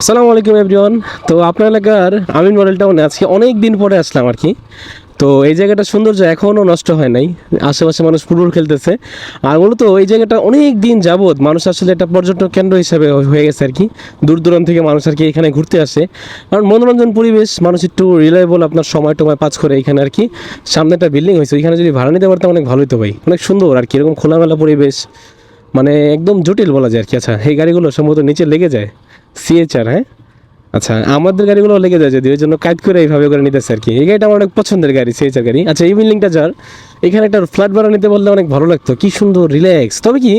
আসসালামু আলাইকুম এভরিওয়ান। তো আপনার এলাকার আমিন মডেল টাউনে আজকে অনেক দিন পরে আসলাম আর কি। তো এই জায়গাটা সৌন্দর্য এখনও নষ্ট হয় নাই, আশেপাশে মানুষ ফুটবল খেলতেছে। আর মূলত এই জায়গাটা অনেক দিন যাবৎ মানুষ আসলে একটা পর্যটন কেন্দ্র হিসেবে হয়ে গেছে আর কি। দূর দূরান্ত থেকে মানুষ আর কি এখানে ঘুরতে আসে, কারণ মনোরঞ্জন পরিবেশ, মানুষ একটু রিলায়েবল আপনার সময় টময় পাস করে এখানে আর কি। সামনে একটা বিল্ডিং হয়েছে, এখানে যদি ভাড়া নিতে পারতাম অনেক ভালো হতো ভাই, অনেক সুন্দর আর কি, এরকম খোলামেলা পরিবেশ, মানে একদম জটিল বলা যায় আর কি। আচ্ছা, এই গাড়িগুলো সম্ভবত নিচে লেগে যায়, সিএচআর, হ্যাঁ। আচ্ছা, আমাদের গাড়িগুলো লেগে যায় যদি, ওই জন্য কাজ করে এইভাবে করে নিতেছে আর কি। এই গাড়িটা আমার অনেক পছন্দের গাড়ি, সিএচআর গাড়ি। আচ্ছা, এই বিল্ডিংটা যার, এখানে একটা ফ্ল্যাট ভাড়া নিতে বললে অনেক ভালো লাগতো, কি সুন্দর রিল্যাক্স। তবে কি,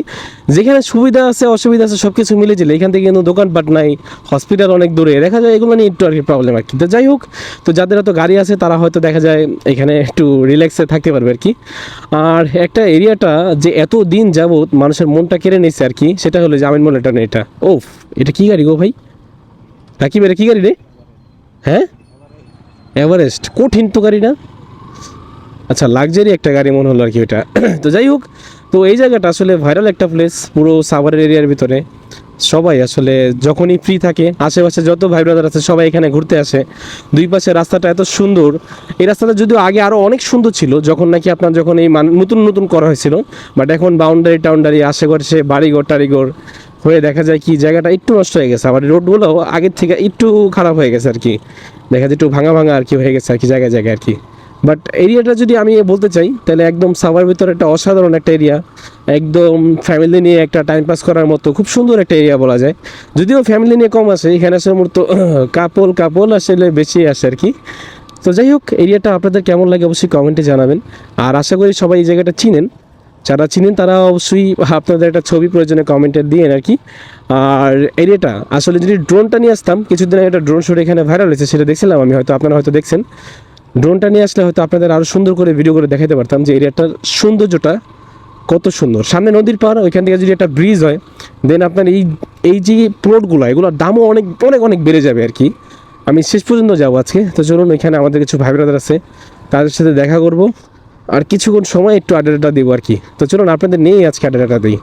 যেখানে সুবিধা আছে অসুবিধা আছে সব কিছু মিলে ছিল, এখান থেকে কিন্তু দোকানপাট নাই, হসপিটাল অনেক দূরে, দেখা যায় এগুলো নিয়ে একটু আর কি প্রবলেম আর কি। তো যাই হোক, তো যাদের এত গাড়ি আছে তারা হয়তো দেখা যায় এখানে একটু রিল্যাক্সে থাকতে পারবে আর কি। আর একটা এরিয়াটা যে এত দিন যাবত মানুষের মনটা কেড়ে নিচ্ছে আর কি, সেটা হলো যে আমিন মলের টাউনে এটা। ওফ, এটা কি গাড়ি গো ভাই, রাকিব, এটা কি গাড়ি রে? হ্যাঁ, এভারেস্ট, কঠিন তো গাড়ি না? আচ্ছা, লাক্সারি একটা গাড়ি মনে হলো আর কি ওইটা। তো যাই হোক, তো এই জায়গাটা আসলে ভাইরাল একটা প্লেস পুরো সাভারের এরিয়ার ভিতরে। সবাই আসলে যখনই ফ্রি থাকে, আশেপাশে যত ভাই ব্রাদার আছে সবাই এখানে ঘুরতে আসে। দুই পাশে রাস্তাটা এত সুন্দর। এই রাস্তাটা যদিও আগে আরও অনেক সুন্দর ছিল, যখন নাকি আপনার যখন এই নতুন নতুন করা হয়েছিল, বাট এখন বাউন্ডারি টাউন্ডারি আশেপাশে বাড়িঘর টাড়িঘর হয়ে দেখা যায় কি জায়গাটা একটু নষ্ট হয়ে গেছে। আবার রোডগুলো আগের থেকে একটু খারাপ হয়ে গেছে আর কি, দেখা যায় একটু ভাঙা ভাঙা আর কি হয়ে গেছে আর কি, জায়গায় জায়গায় আর কি। বাট এরিয়াটা যদি আমি বলতে চাই তাহলে একদম সাভার ভিতরে একটা অসাধারণ একটা এরিয়া, একদম ফ্যামিলি নিয়ে একটা টাইম পাস করার মতো খুব সুন্দর একটা এরিয়া বলা যায়। যদিও ফ্যামিলি নিয়ে কম আসে এখানে, আসলে মূলত কাপল কাপল আসলে বেশি আসে আর কি। তো যাই হোক, এরিয়াটা আপনাদের কেমন লাগে অবশ্যই কমেন্টে জানাবেন। আর আশা করি সবাই এই জায়গাটা চিনেন, যারা চিনেন তারা অবশ্যই আপনাদের একটা ছবি প্রয়োজনে কমেন্টে দিয়ে আর কি। আর এরিয়াটা আসলে যদি ড্রোনটা নিয়ে আসতাম, কিছুদিন আগে একটা ড্রোন শুট এখানে ভাইরাল হয়েছে, সেটা দেখছিলাম আমি, হয়তো আপনারা হয়তো দেখছেন। ড্রোনটা নিয়ে আসলে হয়তো আপনাদের আরও সুন্দর করে ভিডিও করে দেখাতে পারতাম যে এরিয়াটার সৌন্দর্যটা কত সুন্দর। সামনে নদীর পাড়, ওইখান থেকে যদি একটা ব্রিজ হয়, দেন আপনার এই এই যে প্লটগুলো, এগুলোর দামও অনেক অনেক অনেক বেড়ে যাবে আর কি। আমি শেষ পর্যন্ত যাবো আজকে। তো চলুন, ওইখানে আমাদের কিছু ভাই ব্রাদার আছে, তাদের সাথে দেখা করব, আর কিছুক্ষণ সময় একটু আড্ডাটা দিব আর কি। তো চলুন আপনাদের নিয়েই আজকে আড্ডাটা দিই।